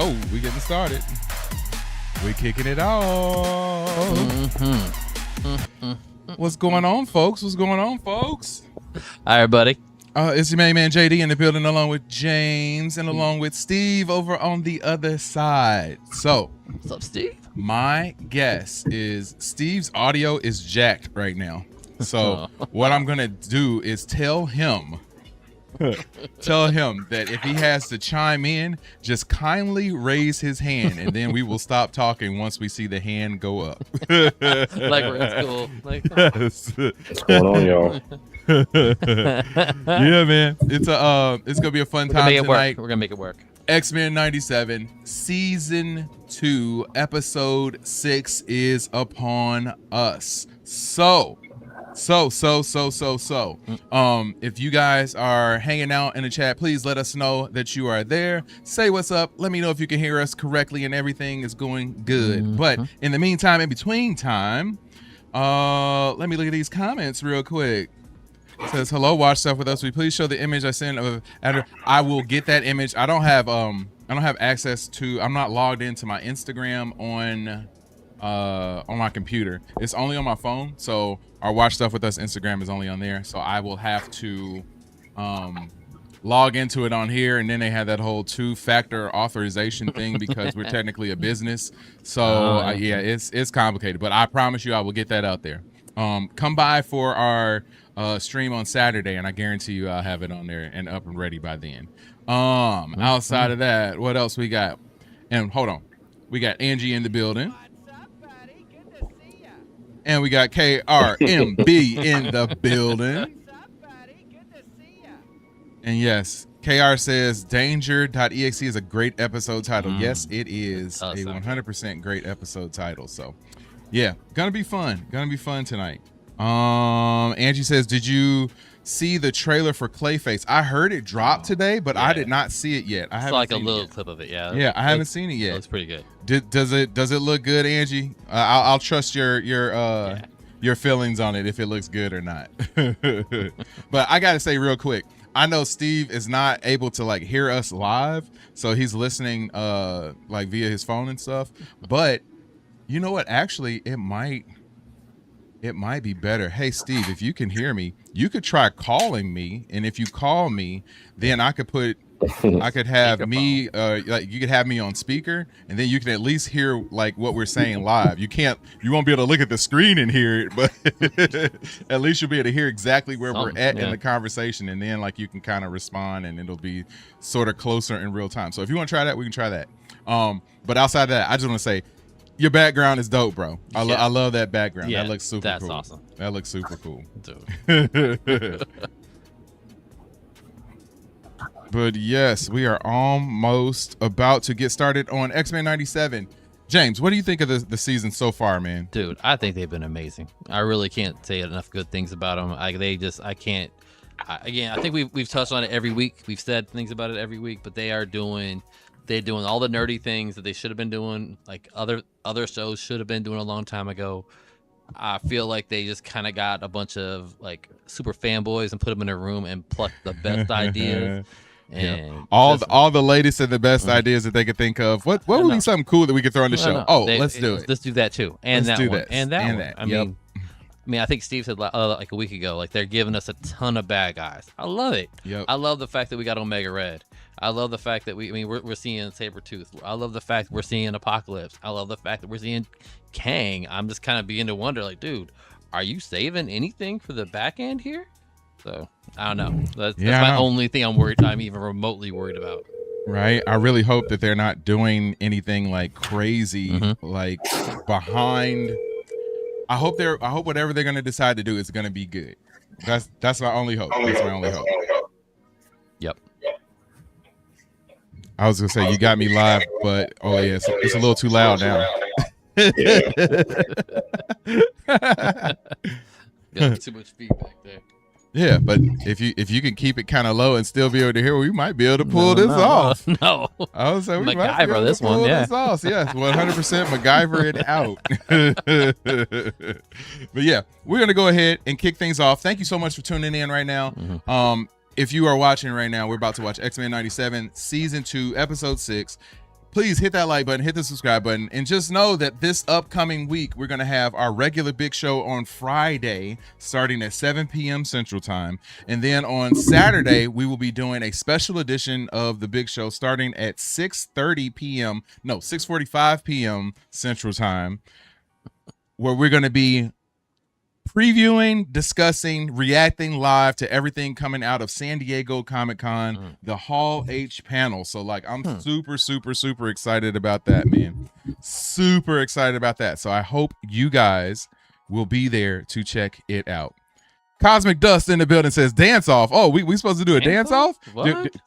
Oh, we getting started. We kicking it off. What's going on, folks? What's going on, folks? Hi, everybody. It's your main man JD in the building, along with James and along with Steve over on the other side. So, what's up, Steve? My guess is Steve's audio is jacked right now. So, what I'm gonna do is tell him that if he has to chime in, just kindly raise his hand, and then we will stop talking once we see the hand go up. Like we're in school. Like, yes. What's going on, y'all? Yeah, man. It's gonna be a fun time tonight. We're gonna make it work. X-Men 97 season 2 episode 6 is upon us. So if you guys are hanging out in the chat, please let us know that you are there. Say what's up. Let me know if you can hear us correctly and everything is going good. But in the meantime, in between time, let me look at these comments real quick. It says, hello, watch stuff with us. Will you please show the image I sent of I will get that image. I don't have access to, I'm not logged into my Instagram on my computer. It's only on my phone. So our watch stuff with us Instagram is only on there. So I will have to log into it on here, and then they have that whole 2-factor authorization thing because we're technically a business. So yeah, it's complicated, but I promise you I will get that out there. Come by for our stream on Saturday, and I guarantee you I'll have it on there and up and ready by then. Outside of that, what else we got? And hold on, we got Angie in the building. And we got KRMB in the building. And yes, KR says Danger.exe is a great episode title. Yes, it is a 100% great episode title. So yeah, gonna be fun. Gonna be fun tonight. Angie says, did you see the trailer for Clayface? I heard it dropped today, but I did not see it yet. I haven't like a seen little it clip of it. Yeah. Yeah, I haven't seen it yet. It looks pretty good. Does it look good, Angie? I'll trust your feelings on it if it looks good or not. But I gotta say real quick, I know Steve is not able to like hear us live, so he's listening like via his phone and stuff. But you know what? Actually, it might be better. Hey, Steve, if you can hear me, you could try calling me, and if you call me, then I could have me like you could have me on speaker, and then you can at least hear like what we're saying live. You won't be able to look at the screen and hear it, but at least you'll be able to hear exactly where we're at in the conversation, and then like you can kind of respond, and it'll be sort of closer in real time. So if you want to try that, we can try that. But outside of that, I just want to say your background is dope, bro. I love that background. That looks super cool. That's awesome. That looks super cool. Dude. But yes, we are almost about to get started on X-Men 97. James, what do you think of the season so far, man? Dude, I think they've been amazing. I really can't say enough good things about them. I think we've touched on it every week. We've said things about it every week, but they're doing all the nerdy things that they should have been doing, like other shows should have been doing a long time ago. I feel like they just kind of got a bunch of like super fanboys and put them in a room and plucked the best ideas. And all the latest and the best ideas that they could think of. What would be something cool that we could throw on the show? Let's do it. Let's do that too, and let's that do one, and that one. I mean, I think Steve said like a week ago, like they're giving us a ton of bad guys. I love it. Yep. I love the fact that we got Omega Red. I love the fact that we're seeing Sabretooth. I love the fact we're seeing Apocalypse. I love the fact that we're seeing Kang. I'm just kind of beginning to wonder, like, dude, are you saving anything for the back end here? So I don't know. That's my only thing I'm even remotely worried about. Right. I really hope that they're not doing anything like crazy, like behind. I hope whatever they're going to decide to do is going to be good. That's my only hope. That's my only hope. Yep. I was gonna say you got me live, but it's a little too loud now. Got too much feedback there. Yeah, but if you can keep it kind of low and still be able to hear, we might be able to pull this off. No, I was saying we MacGyver might be able this to pull one. Yeah, this off. Yes, 100% MacGyver it out. But yeah, we're gonna go ahead and kick things off. Thank you so much for tuning in right now. If you are watching right now, we're about to watch X-Men 97 Season 2, Episode 6. please hit that like button, hit the subscribe button, and just know that this upcoming week, we're going to have our regular big show on Friday, starting at 7 p.m. Central Time. And then on Saturday, we will be doing a special edition of the big show starting at 6:45 p.m. Central Time, where we're going to be previewing, discussing, reacting live to everything coming out of San Diego Comic-Con, the Hall H panel. So like I'm super excited about that, man. Super excited about that. So I hope you guys will be there to check it out. Cosmic Dust in the building says dance off. Oh, we supposed to do a dance off?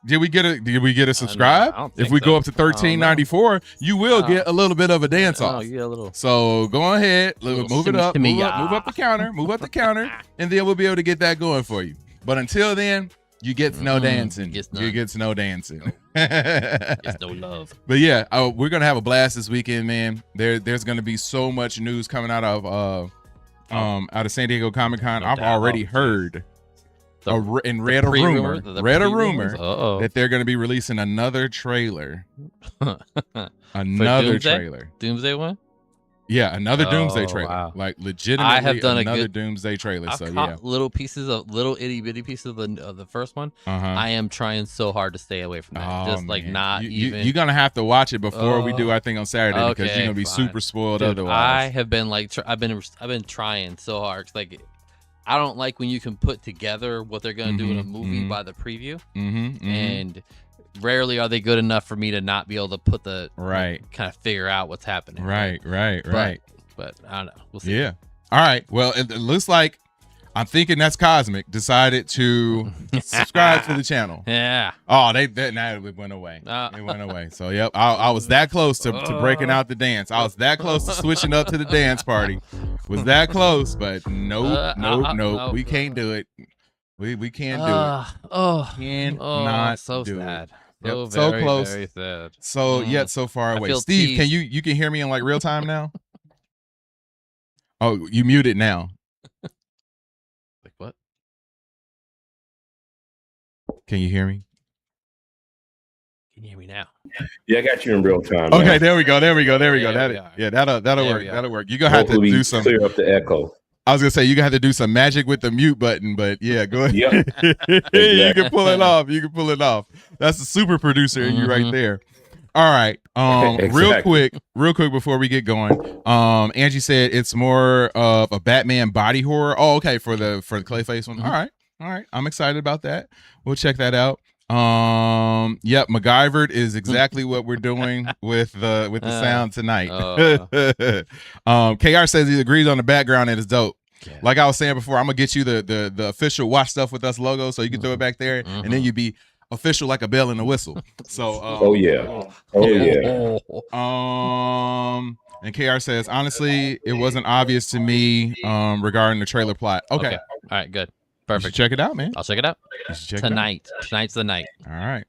Did we get a subscribe? No, if we go up to $13.94, you will get a little bit of a dance off. Yeah, a little. So go ahead, move it up, shimmy, move up the counter, and then we'll be able to get that going for you. But until then, you get no dancing. You get no dancing. It's no love. But yeah, we're gonna have a blast this weekend, man. There's gonna be so much news coming out of San Diego Comic-Con. I've already heard and read a rumor that they're going to be releasing another trailer. Another trailer. Doomsday one? Yeah, another Doomsday trailer. Wow. Like legitimately I have done another Doomsday trailer. I've so caught yeah. little itty bitty pieces of the first one. I am trying so hard to stay away from that. Just like man. not even. You're gonna have to watch it before we do our thing on Saturday because you're gonna be super spoiled. Dude, otherwise. I have been like I've been trying so hard. Like I don't like when you can put together what they're gonna do in a movie by the preview, and rarely are they good enough for me to not be able to put the kind of figure out what's happening. Right. But I don't know. We'll see. Yeah. All right. Well, it looks like I'm thinking that's Cosmic decided to subscribe to the channel. Yeah. Oh, now it went away. It went away. So yep, I was that close to breaking out the dance. I was that close to switching up to the dance party. Was that close, but nope. We can't do it. We can't do it. Cannot so do sad. it. Yep, so very, close. Very sad. So yet so far away. Steve, can you can hear me in like real time now? Oh, you muted now. Like what? Can you hear me? Can you hear me now? Yeah, I got you in real time. Okay, there we go. That'll work. We That'll work. You're gonna have to do some clear up the echo. I was gonna say you're gonna have to do some magic with the mute button, but yeah, go ahead. Yep. You can pull it off. That's the super producer in you right there. All right. Exactly. real quick before we get going. Angie said it's more of a Batman body horror. Oh, okay, for the Clayface one. All right. I'm excited about that. We'll check that out. Yep, MacGyvered is exactly what we're doing with the sound tonight. KR says he agrees on the background and it's dope. Yeah. Like I was saying before, I'm gonna get you the official Watch Stuff With Us logo so you can throw it back there, and then you be official like a bell and a whistle. So and KR says honestly it wasn't obvious to me regarding the trailer plot. Okay. All right, good. Perfect. Check it out, man. I'll check it out tonight. Tonight's the night. All right.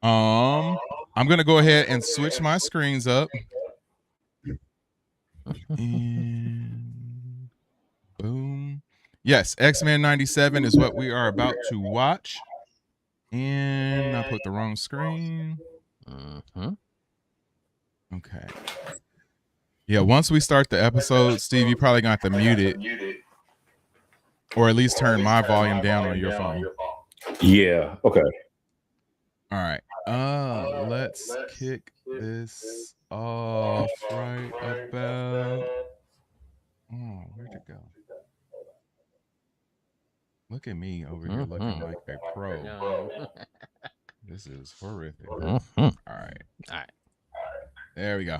I'm gonna go ahead and switch my screens up. And boom. Yes, X-Men 97 is what we are about to watch. And I put the wrong screen. Okay. Yeah, once we start the episode, Steve, you probably gonna have to mute it. Or at least turn my volume down on your phone. Yeah. Okay. All right. Let's kick this off right about. Oh, where'd it go? Look at me over here looking like a pro. This is horrific. All right. There we go.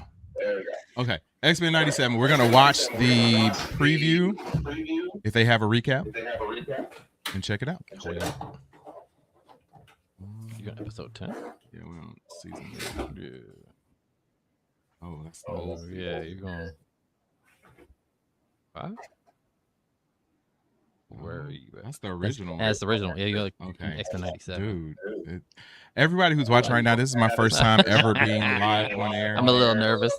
Okay. X-Men 97. We're gonna watch the preview if they have a recap and check it out. You got episode 10? Yeah, we're on season 8. Yeah. Oh, that's yeah, you're going 5? Where are you at? That's the original. That's the original. Yeah, you're like okay. X-Men 97. Dude, everybody who's watching right now, this is my first time ever being live on air. I'm a little nervous.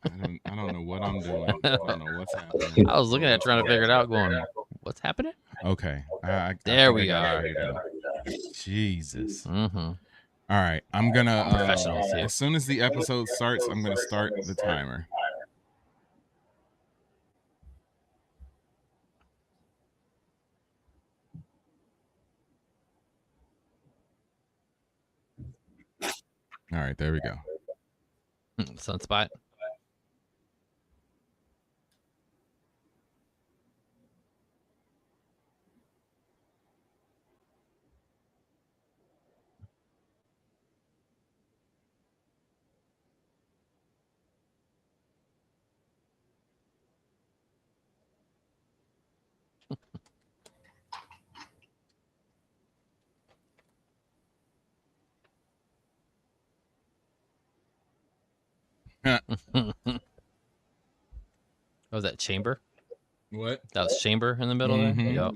I don't know what I'm doing. I don't know what's happening. I was looking at it, trying to figure it out, going, what's happening? Okay. There we are. Jesus. All All right, I'm gonna Professionals here. as soon as the episode starts, I'm gonna start the timer. All right, there we go. Sunspot. Was that Chamber? What? That was Chamber in the middle there? Yep.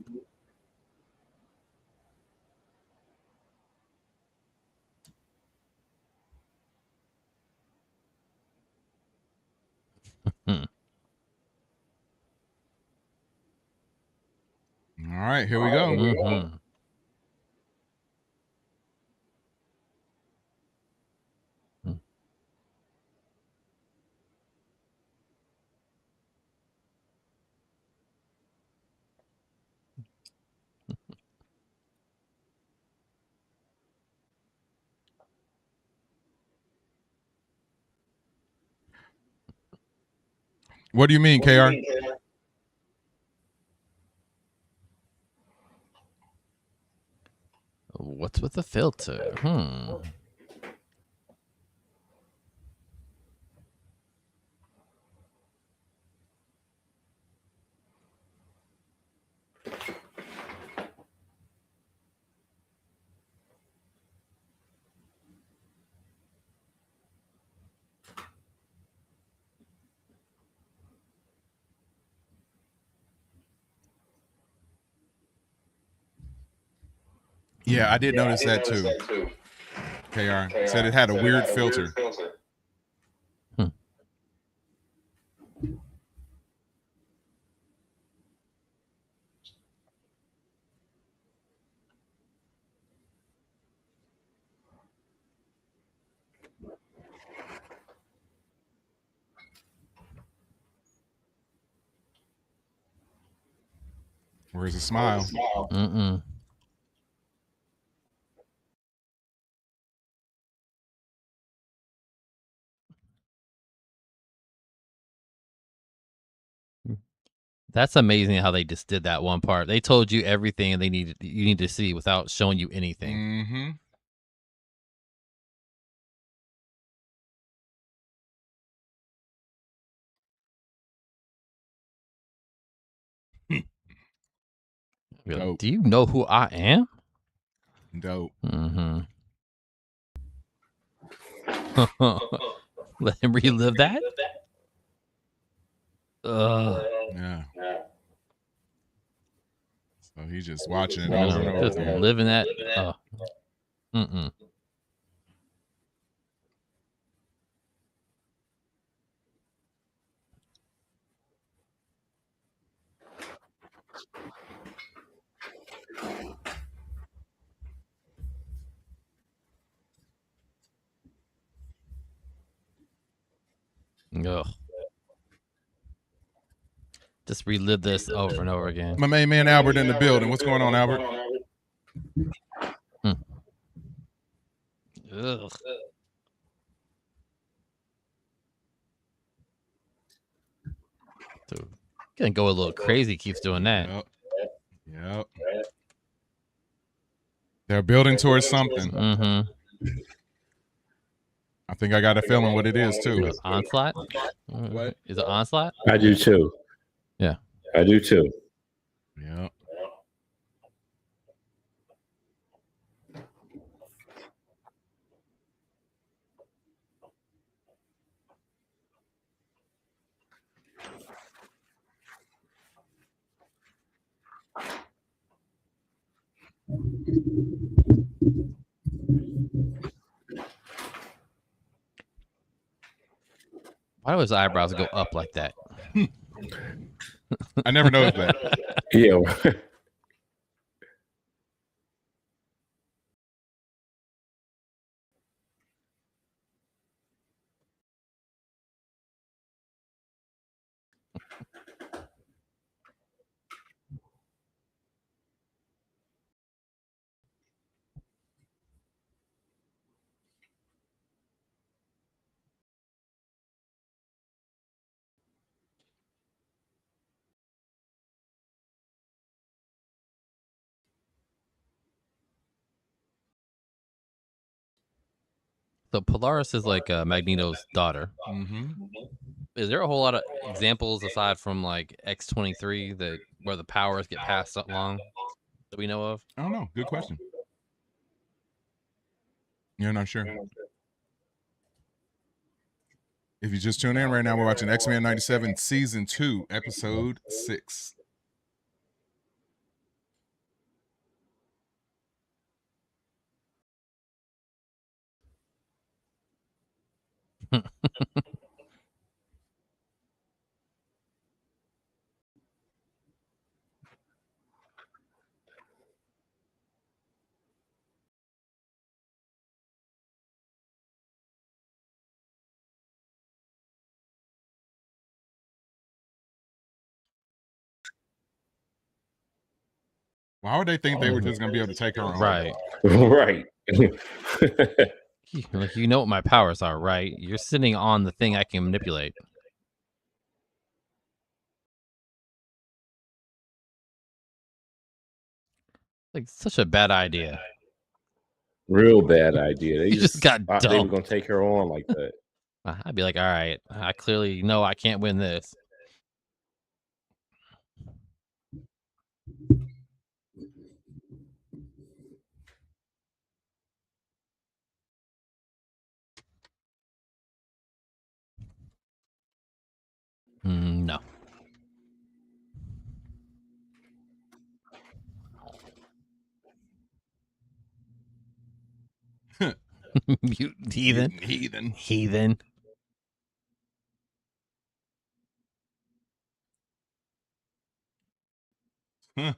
All right, here we go. What do you mean, KR? What's with the filter? Yeah, I did notice that too. KR said it had a weird filter. Where's the smile? That's amazing how they just did that one part. They told you everything you need to see without showing you anything. Dope. Do you know who I am? Dope. Let him relive that? Yeah. So he's just watching it over and over. Just living that. Ugh. Just relive this over and over again. My main man Albert in the building. What's going on, Albert? Ugh. Dude, gonna go a little crazy. Keeps doing that. Yep. They're building towards something. I think I got a feeling what it is too. Onslaught? What? Is it Onslaught? I do too. Yeah. I do too. Yep. Why do his eyebrows go up like that? I never noticed that. Yeah. So Polaris is like Magneto's daughter. Mm-hmm. Is there a whole lot of examples aside from like X-23 that where the powers get passed along that we know of? I don't know. Good question. You're not sure. If you just tune in right now, we're watching X-Men 97 Season 2, Episode 6. Why would they think they were just going to be able to take her on? Right. Right. Like, you know what my powers are, right? You're sitting on the thing I can manipulate. Like, such a bad idea. Real bad idea. They You just got thought they were dumped. going to take her on like that. I'd be like, all right, I clearly know I can't win this. No. Mutant heathen. Heathen. Heathen. Huh.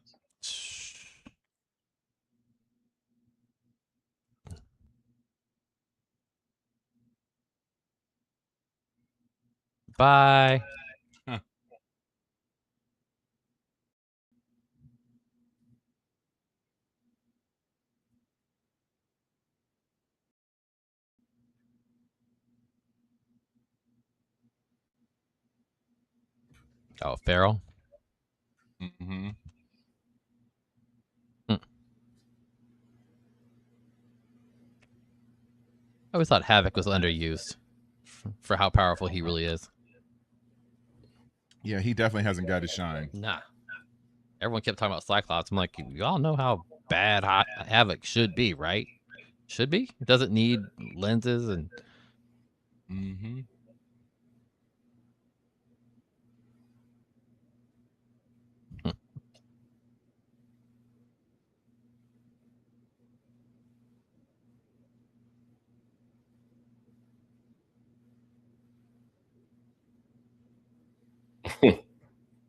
Bye. Huh. Oh, Farrell. Mm-hmm. I always thought Havoc was underused for how powerful he really is. Yeah, he definitely hasn't got his shine. Nah. Everyone kept talking about Cyclops. I'm like, you all know how bad Havoc should be, right? Should be. It doesn't need lenses and. Mm-hmm.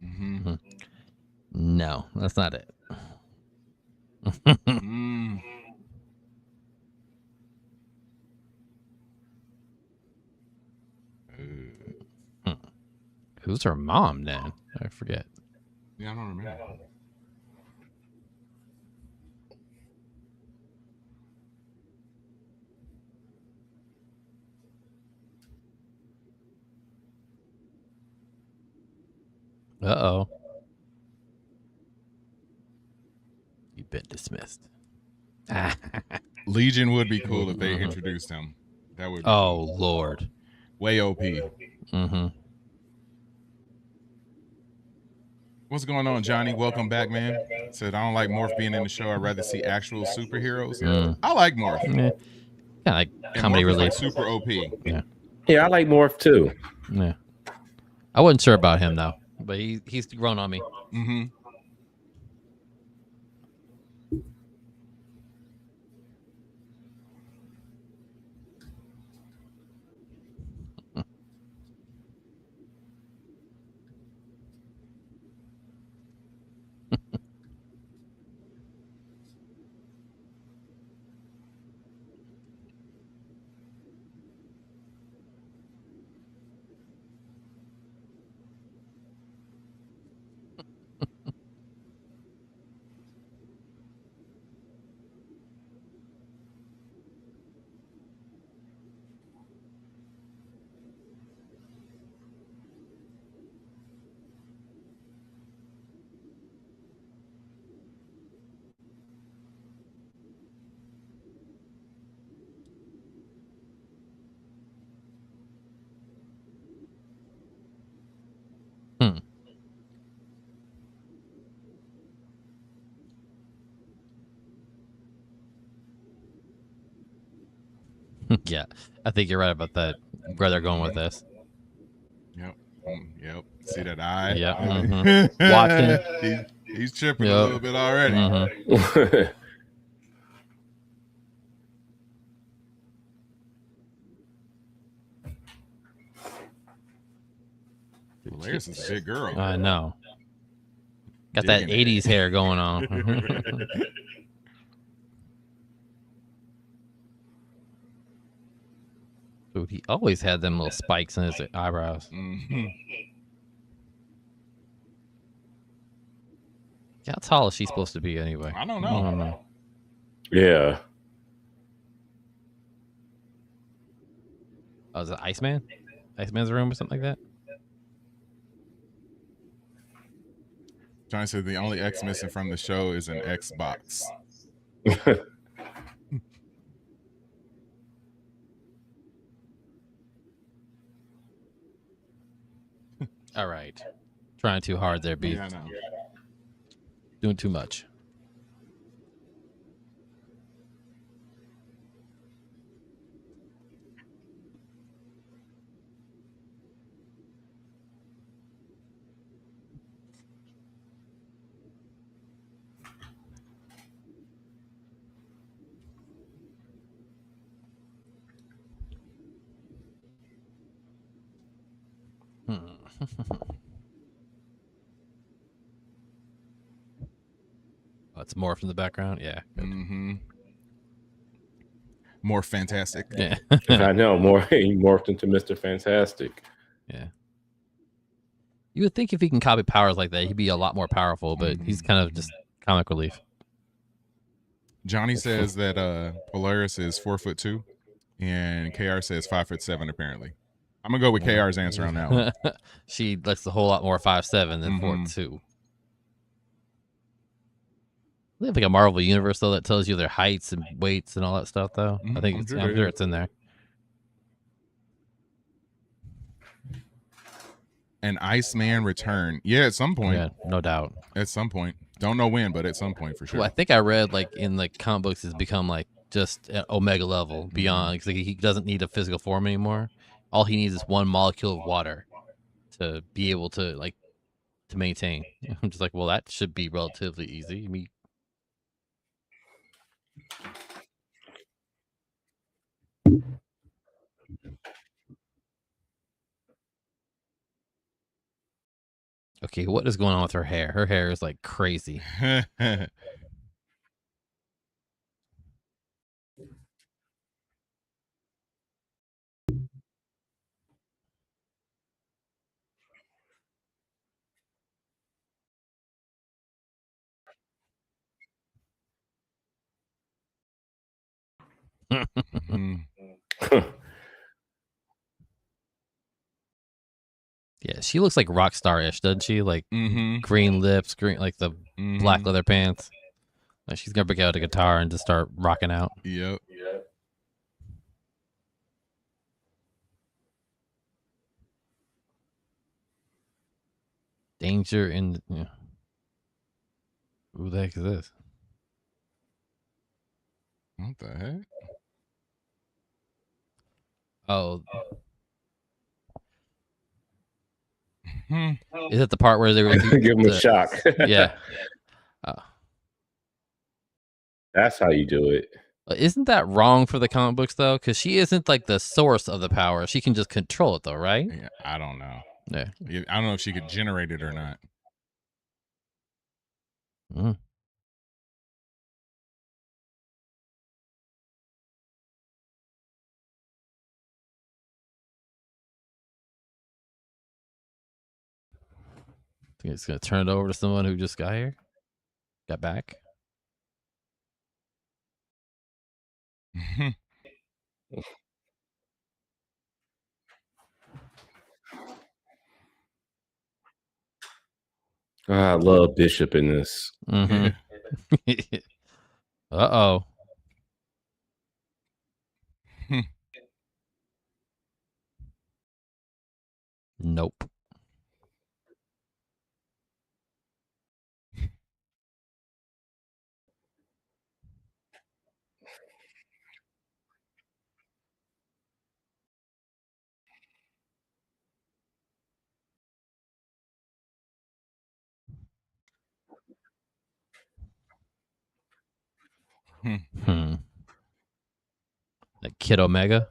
Mm-hmm. No, that's not it. Mm. Who's her mom then? I forget. Yeah, I don't remember. Uh-oh. You've been dismissed. Legion would be cool if they introduced him. That would be Oh, cool. Lord. Way OP. Mm-hmm. What's going on, Johnny? Welcome back, man. Said, I don't like Morph being in the show. I'd rather see actual superheroes. I like Morph. Yeah, like And comedy Morph is relief. like super OP. Yeah. Yeah, I like Morph too. Yeah. I wasn't sure about him, though. But he's grown on me. Mm-hmm. Yeah, I think you're right about that. Where they're going with this. Yep. Yep. See that eye? Yep. Watching. He's tripping a Yep. little bit already. Polaris is a big girl. I know. Got Digging that 80s hair going on. Dude, he always had them little spikes in his eyebrows. How tall is she supposed to be anyway? I don't know. Yeah. Oh, is it Iceman? Iceman's room or something like that? Johnny said the only X missing from the show is an Xbox. All right. Trying too hard there, B. Yeah, I know. Doing too much. Oh, it's more from the background? Yeah. Good. More fantastic. Yeah. I know. He morphed into Mr. Fantastic. Yeah. You would think if he can copy powers like that, he'd be a lot more powerful, but he's kind of just comic relief. Johnny says that Polaris is 4'2", and KR says 5'7", apparently. I'm gonna go with KR's answer on that one. She looks a whole lot more 5'7" than 4'2". They have like a Marvel universe though that tells you their heights and weights and all that stuff though. I think I'm sure it's in there. An Iceman return. Yeah, at some point. Yeah, no doubt. At some point. Don't know when, but at some point for sure. Well, I think I read like in the comic books it's become like just an Omega level beyond because he doesn't need a physical form anymore. All he needs is one molecule of water to be able to like to maintain. I'm just like, well, that should be relatively easy. I mean, okay, what is going on with her hair? Her hair is like crazy. Yeah, she looks like rock star-ish, doesn't she? Like green lips, green like the black leather pants. Like she's gonna break out a guitar and just start rocking out. Yep. Danger in. Yeah. Who the heck is this? What the heck? Oh. Is that the part where they were give him a shock? Yeah. That's how you do it. Isn't that wrong for the comic books though? Because she isn't like the source of the power. She can just control it though, right? Yeah, I don't know. Yeah. I don't know if she could generate it or not. I think it's gonna turn it over to someone who just got here. Got back. I love Bishop in this. Uh-oh. Nope. Kid Omega.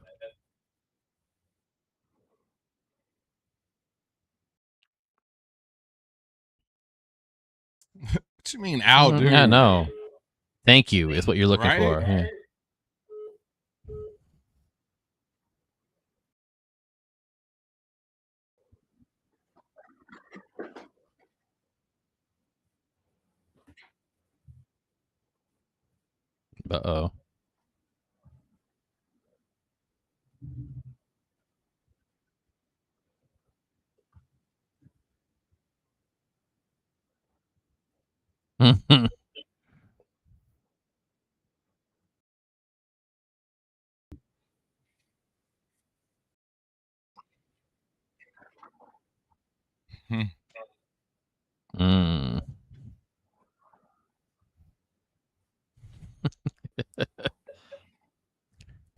What you mean, Al, dude? I know. Thank you is what you're looking Right? for. Yeah. Uh-oh. Mm.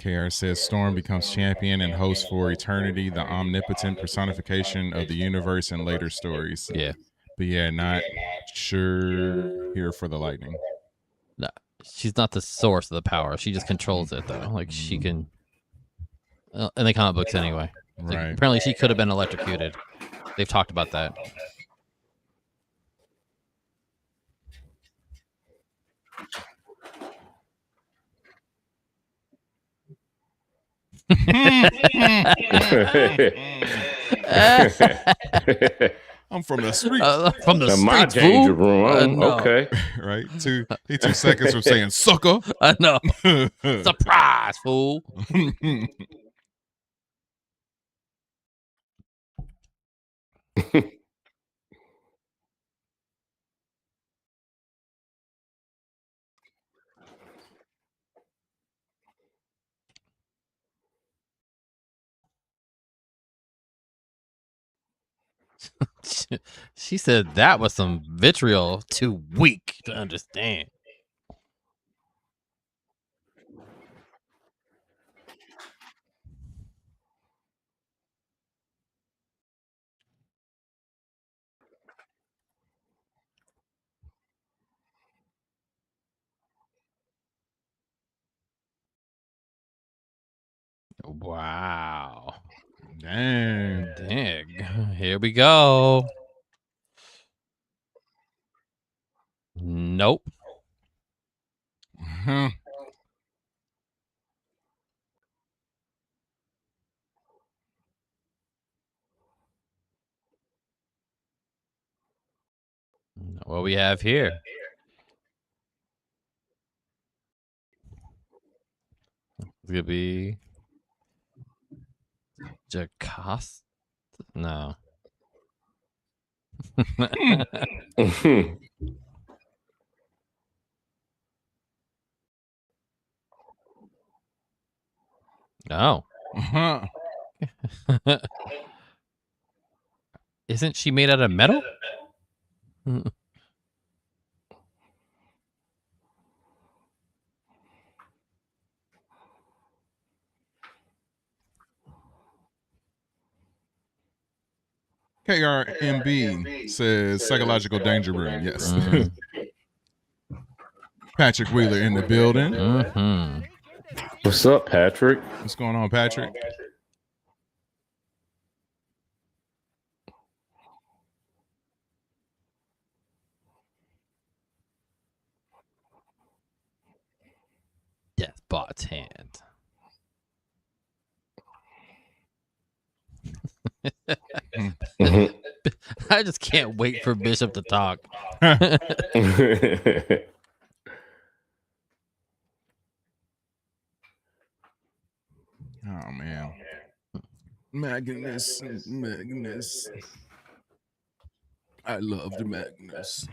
KR says Storm becomes champion and hosts for eternity, the omnipotent personification of the universe in later stories. Yeah. But yeah, not sure here for the lightning. No, she's not the source of the power. She just controls it, though. Like, she can... in the comic books, anyway. Like, Right. apparently, she could have been electrocuted. They've talked about that. I'm from the streets. From the streets, my danger room. no. Okay. Right? 2 seconds from saying sucker. I know. Surprise, fool. She said that was some vitriol, too weak to understand. Wow. Dang. Dang. Here we go. Nope. Huh. What we have here? It's gonna be Jacast. No. Oh. Uh-huh. Isn't she made out of metal? KRMB says psychological danger room. Yes. Mm. Patrick Wheeler in the building. Mm-hmm. What's up, Patrick? What's going on, Patrick? Deathbot's hand. I just can't wait for Bishop to talk. Oh man. Magnus. I love the Magnus.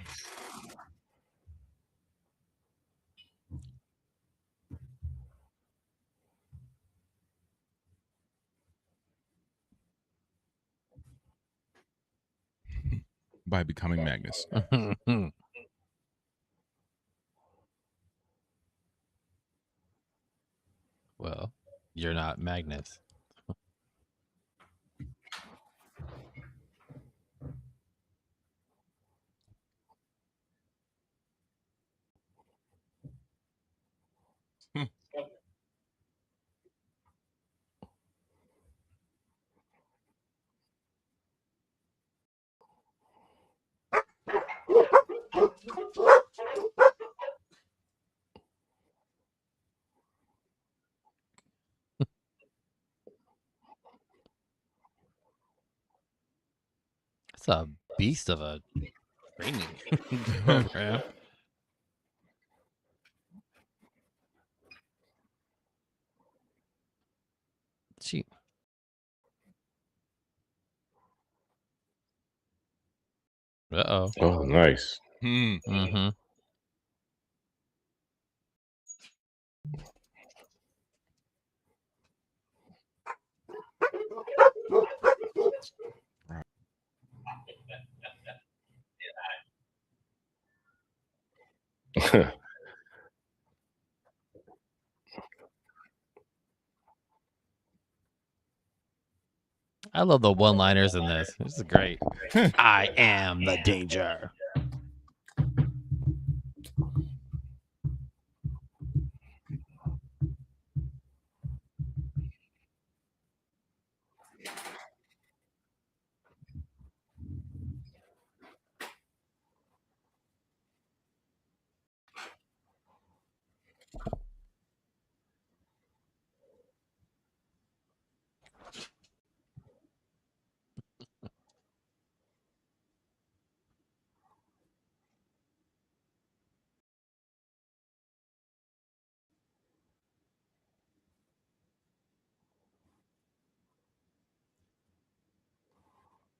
By becoming Magnus. Well, you're not Magnus. It's a beast of a training program. She. Uh-oh. Oh, nice. Mm-hmm. I love the one-liners in this. This is great. I am the danger.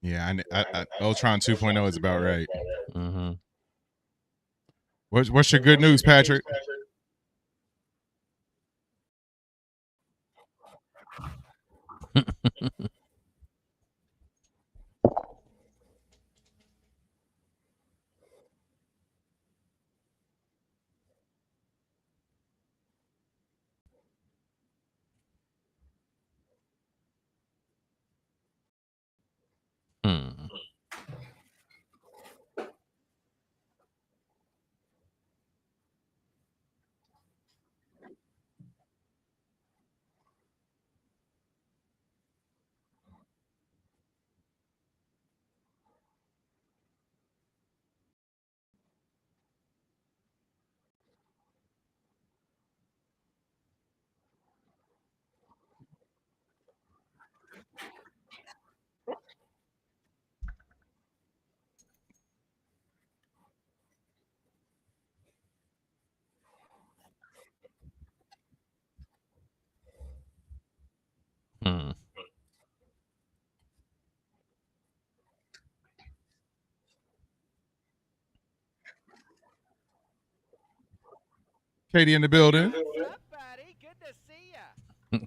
Yeah, Ultron 2.0 is about right. Mm-hmm. What's your good news, Patrick? Hmm. Hmm. Katie in the building. What's up, buddy? Good to see ya.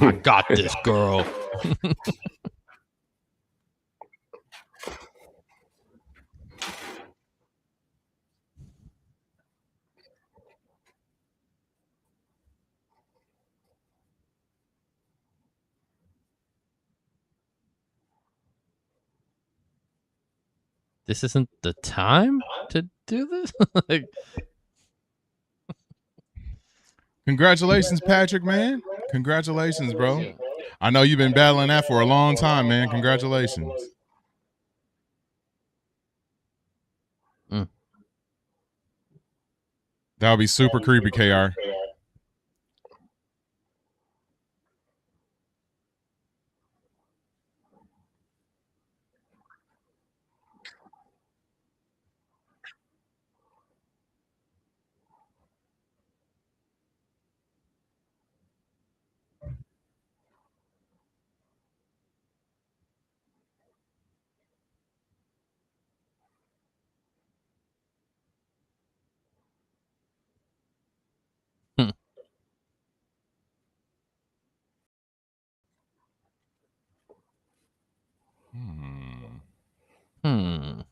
I got this, girl. This isn't the time to do this? Like, Congratulations, Patrick, man. Congratulations, bro. yeah. I know you've been battling that for a long time, man. Congratulations. Mm. That would be super creepy, KR.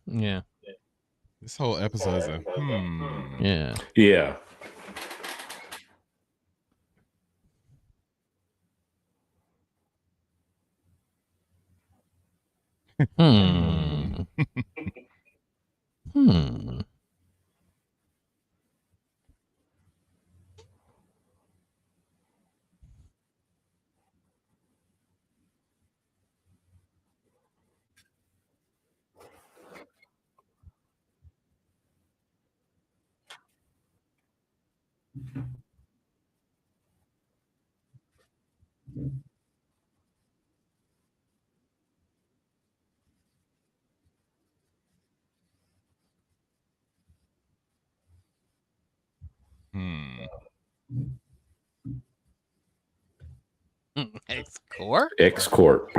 Yeah. This whole episode is a Yeah. Yeah. Hmm. Hmm. X-Core? X-Corp.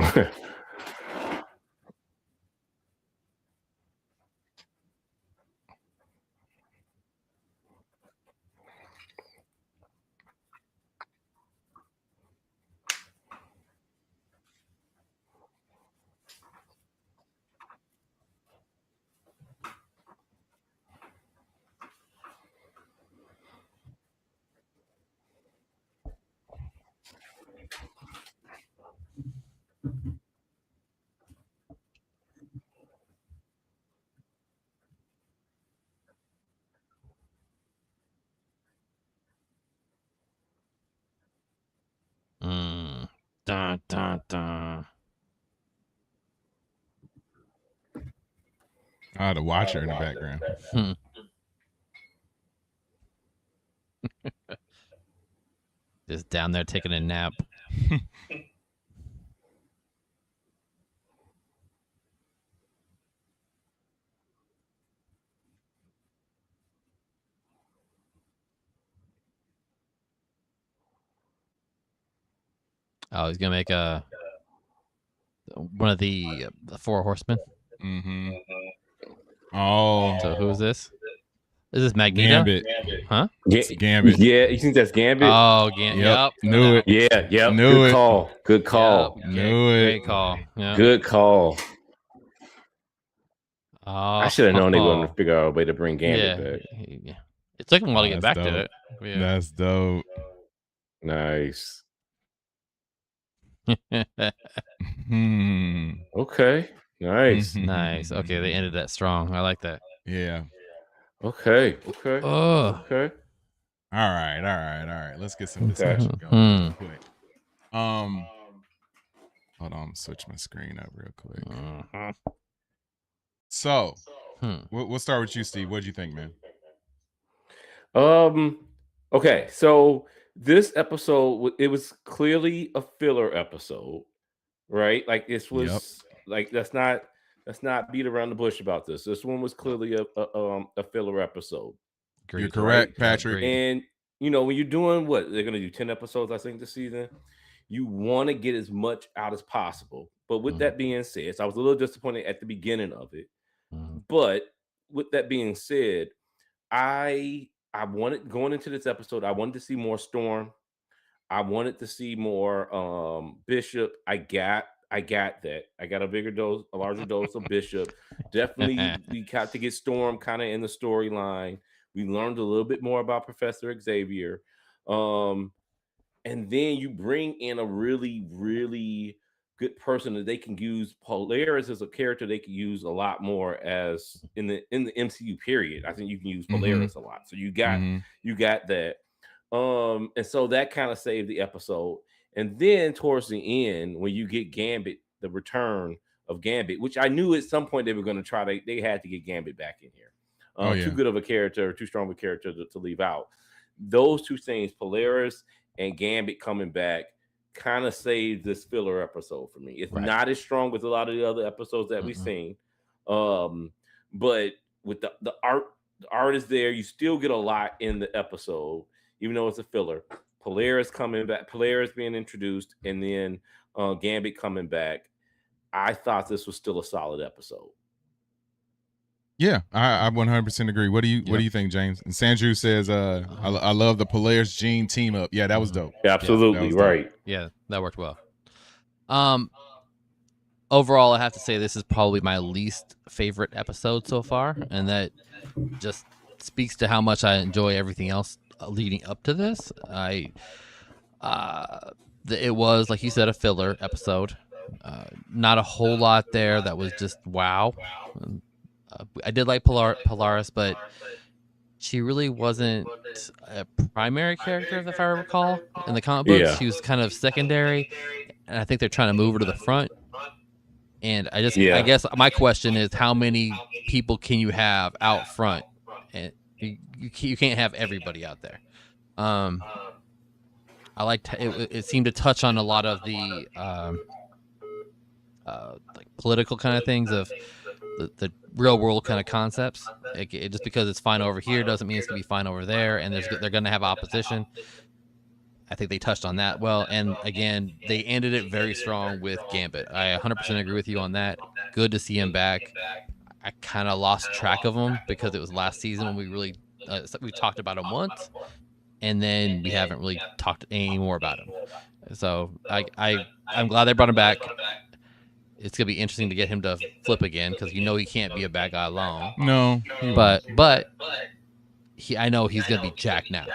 Dun, dun, dun. the watcher in the background. Just down there taking a nap. Oh, he's gonna make one of the Four Horsemen. Mm-hmm. Oh, So who's this? Is this Magneto? Gambit. Huh? It's Gambit. Yeah, you think that's Gambit? Oh, Gambit. Yep. Knew it. Yeah, yep. Knew Good it. call. Good call. Yep. Knew it. Great call. Yeah. Good call. Oh, I should have known they were going to figure out a way to bring Gambit back. Yeah. It took him a while to get back That's to dope. it. Yeah. That's dope. Nice. Hmm. Okay. Nice. Nice. Okay, they ended that strong. I like that. Yeah. Okay. Okay. Oh. Okay. All right. Let's get some Okay. discussion going real quick. Hold on, switch my screen up real quick. So, we'll start with you, Steve. What do you think, man? Okay, so this episode, it was clearly a filler episode, right? Like this was like let's not beat around the bush about this. This one was clearly a filler episode. Agreed. You're correct, right? Patrick. Agreed. And you know, when you're doing what they're gonna do 10 episodes, I think, this season, you want to get as much out as possible. But with that being said, so I was a little disappointed at the beginning of it. But with that being said, I wanted, going into this episode, I wanted to see more Storm. I wanted to see more Bishop. I got that. I got a larger dose of Bishop. Definitely we got to get Storm kind of in the storyline. We learned a little bit more about Professor Xavier. And then you bring in a really, really good person that they can use. Polaris is a character they can use a lot more as in the MCU period. I think you can use Polaris a lot. So you got that. And so that kind of saved the episode. And then towards the end, when you get Gambit, the return of Gambit, which I knew at some point they were going to try, they had to get Gambit back in here. Too good of a character, too strong of a character to leave out. Those two things, Polaris and Gambit coming back, kind of saved this filler episode for me. It's not as strong as a lot of the other episodes that we've seen. But with the art is there. You still get a lot in the episode, even though it's a filler. Polaris coming back, Polaris being introduced, and then Gambit coming back. I thought this was still a solid episode. Yeah, I 100% agree. What do you think, James? And Sandru says, I love the Polaris Jean team up. Yeah, that was dope. Absolutely that was right. Yeah, that worked well. overall, I have to say this is probably my least favorite episode so far, and that just speaks to how much I enjoy everything else leading up to this. It was, like you said, a filler episode. Not a whole lot there that was just wow. I did like Polaris, but she really wasn't a primary character, if I recall, in the comic books. Yeah. She was kind of secondary, and I think they're trying to move her to the front. And I guess my question is, how many people can you have out front? And you can't have everybody out there. I liked it seemed to touch on a lot of the like political kind of things of the real world kind of concepts. Just because it's fine over here doesn't mean it's gonna be fine over there, and they're gonna have opposition. I think they touched on that well, and again, they ended it very strong with Gambit. I 100% agree with you on that. Good to see him back. I kind of lost track of him because it was last season when we really we talked about him once, and then we haven't really talked any more about him. So I'm glad they brought him back. It's gonna be interesting to get him to flip again because he can't be a bad guy alone. No, but I know he's gonna be Jack now.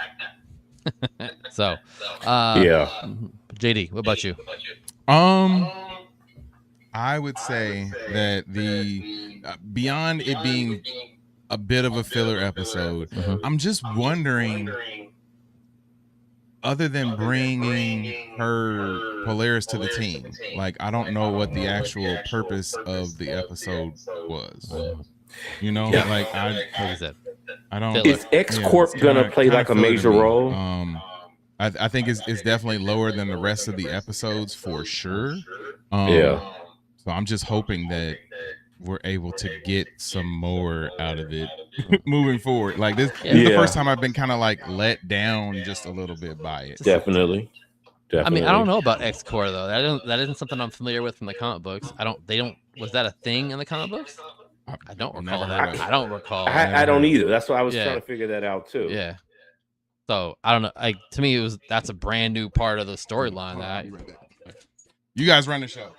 So, yeah. JD, what about you? I would say that the beyond it being a bit of a filler episode, I'm just wondering, other than bringing her Polaris to the team, like I don't know what the actual purpose of the episode was. You know, like I don't. Is X Corp gonna play like a major role? I think it's definitely lower than the rest of the episodes for sure. So I'm just hoping that we're able to get some more out of it moving forward. Like this is the first time I've been kind of like let down just a little bit by it. Definitely. I mean, I don't know about X Corp though. That isn't something I'm familiar with from the comic books. Was that a thing in the comic books? I don't recall that. I don't recall. I don't either. That's why I was trying to figure that out too. Yeah. So I don't know. To me, that's a brand new part of the storyline. You guys run the show.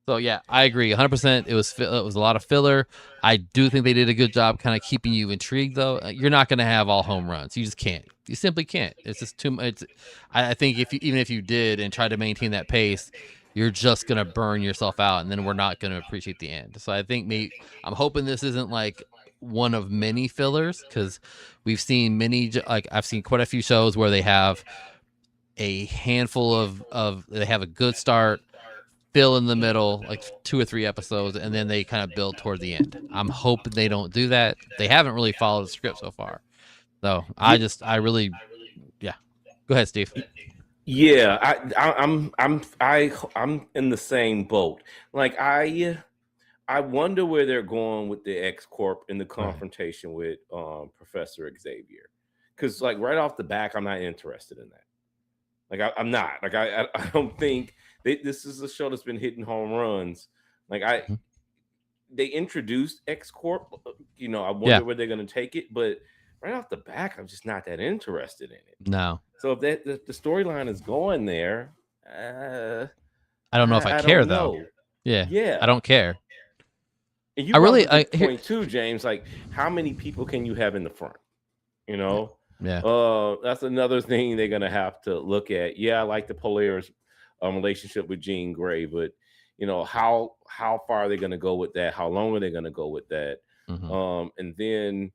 So yeah, I agree 100%. It was a lot of filler. I do think they did a good job kind of keeping you intrigued though. You're not going to have all home runs. You just can't. You simply can't. It's just too much. I think even if you did and tried to maintain that pace, you're just going to burn yourself out, and then we're not going to appreciate the end. So I think I'm hoping this isn't like one of many fillers, because we've seen I've seen quite a few shows where they have a handful they have a good start, fill in the middle, like 2 or 3 episodes, and then they kind of build toward the end. I'm hoping they don't do that. They haven't really followed the script so far. So I really go ahead, Steve. Yeah, I'm in the same boat. Like I wonder where they're going with the X Corp in the confrontation with Professor Xavier, because like right off the back, I'm not interested in that. Like I'm not. Like I don't think this is a show that's been hitting home runs. Like they introduced X Corp. I wonder where they're going to take it, but right off the back, I'm just not that interested in it. No. So if the storyline is going there, I don't know if I care though. Yeah, I don't care. And you point too, James. Like, how many people can you have in the front? That's another thing they're gonna have to look at. Yeah, I like the Polaris relationship with Jean Grey, but how far are they gonna go with that? How long are they gonna go with that? And then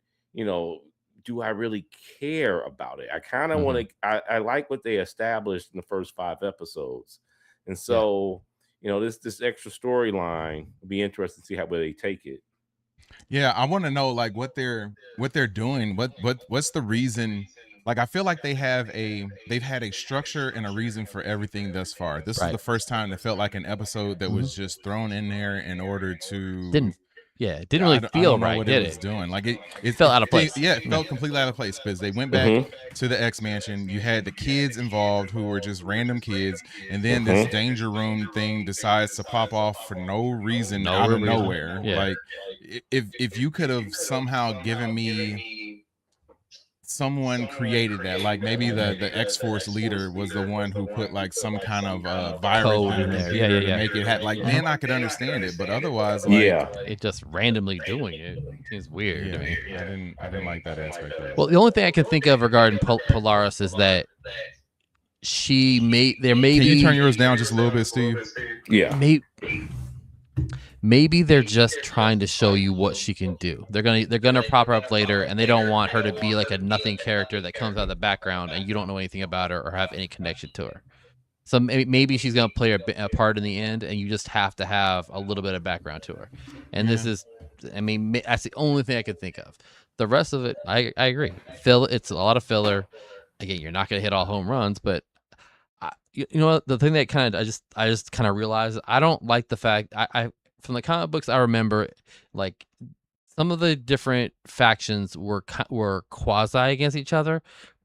do I really care about it? I kind of want to. I like what they established in the first 5 episodes, and so this extra storyline will be interesting to see where they take it. Yeah, I want to know like what they're doing. What's the reason? Like I feel like they've had a structure and a reason for everything thus far. This is the first time it felt like an episode that was just thrown in there in order to it didn't really feel right. What it was doing. Like it felt out of place. It felt completely out of place because they went back to the X Mansion. You had the kids involved who were just random kids, and then this danger room thing decides to pop off for no reason out of nowhere. Yeah. Like if you could have somehow given me someone created that. Like maybe the X-Force leader was the one who put like some kind of virus Code in the in there. computer Yeah. to make it happen. Like then I could understand it, but otherwise, like Yeah. It just randomly doing it seems weird to me. I didn't like that aspect of it. Well, the only thing I can think of regarding Polaris is that there may Can be. you turn yours down just a little bit, Steve? Yeah. Maybe they're just trying to show you what she can do. They're gonna prop her up later, and they don't want her to be like a nothing character that comes out of the background and you don't know anything about her or have any connection to her. So maybe she's gonna play a part in the end, and you just have to have a little bit of background to her. And this is, I mean, that's the only thing I could think of. The rest of it, I agree. It's a lot of filler. Again, you're not gonna hit all home runs, but you know what? The thing that I just kind of realized, I don't like the fact I from the comic books I remember, like some of the different factions were quasi against each other,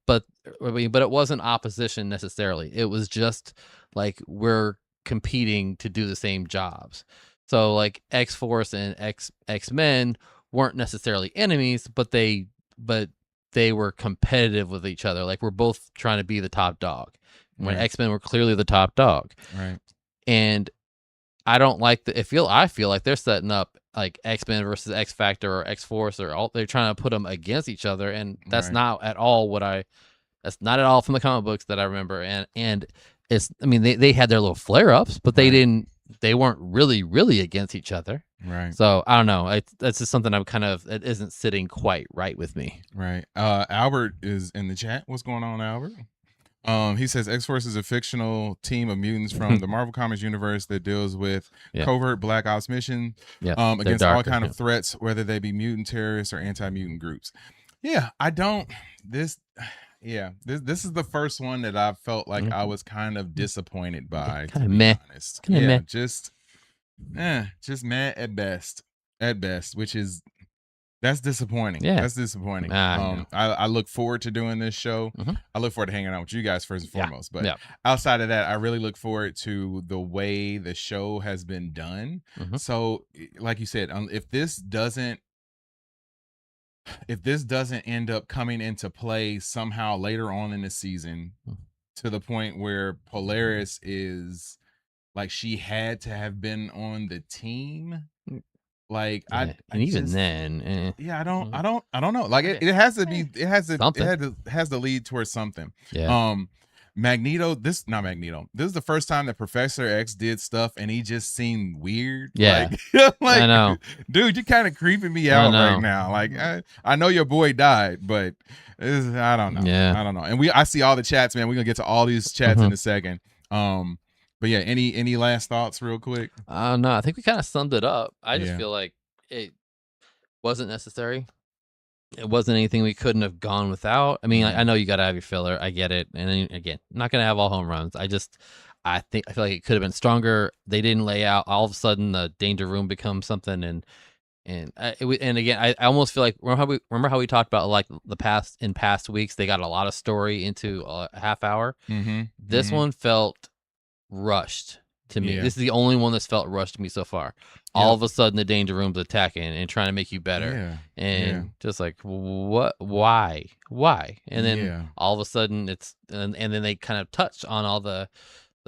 but it wasn't opposition necessarily. It was just like we're competing to do the same jobs. So like X-Force and X-Men weren't necessarily enemies, but they were competitive with each other. Like we're both trying to be the top dog. When X-Men were clearly the top dog. Right. And I don't like I feel like they're setting up like X-Men versus X Factor or X-Force they're trying to put them against each other, and that's not at all that's not at all from the comic books that I remember. And it's, I mean, they had their little flare-ups, but they weren't really against each other. Right. So I don't know. That's just something it isn't sitting quite right with me. Right. Albert is in the chat. What's going on, Albert? He says X-Force is a fictional team of mutants from the Marvel Comics universe that deals with covert Black Ops mission against all kind of threats, whether they be mutant terrorists or anti-mutant groups. Yeah, this is the first one that I felt like I was kind of disappointed by. Kind of meh. Honest. Kind of meh. Just meh at best. At best, which is that's disappointing. Yeah, that's disappointing. I look forward to doing this show. I look forward to hanging out with you guys first and foremost. But outside of that, I really look forward to the way the show has been done. So, like you said, if this doesn't end up coming into play somehow later on in the season, to the point where Polaris is like she had to have been on the team. Like I don't know. Like it has to lead towards something. Magneto, this is the first time that Professor X did stuff and he just seemed weird. Like I know, dude, you're kind of creeping me out right now. Like I know your boy died, but I don't know. I don't know. And I see all the chats, man. We're gonna get to all these chats in a second. But yeah, any last thoughts real quick? No, I think we kind of summed it up. I just feel like it wasn't necessary. It wasn't anything we couldn't have gone without. I mean, I know you got to have your filler. I get it. And then, again, not going to have all home runs. I feel like it could have been stronger. They didn't lay out. All of a sudden, the danger room becomes something. And again, I almost feel like remember how we talked about like in past weeks, they got a lot of story into a half hour. This one felt rushed to me. This is the only one that's felt rushed to me so far. All of a sudden the danger room's attacking and trying to make you better. Just like, what, why and then all of a sudden it's and then they kind of touch on all the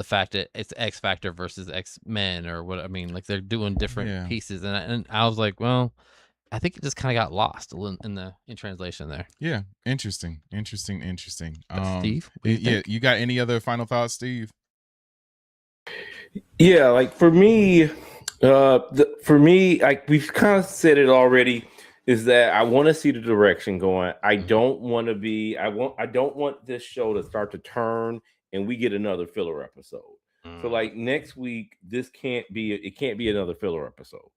fact that it's X Factor versus X-Men or what. I mean, like they're doing different pieces, and I was like, well, I think it just kind of got lost in translation there. Yeah, interesting. Steve, you got any other final thoughts, Steve? Yeah, like for me, like we've kind of said it already, is that I want to see the direction going. I don't want this show to start to turn and we get another filler episode. So like next week, it can't be another filler episode.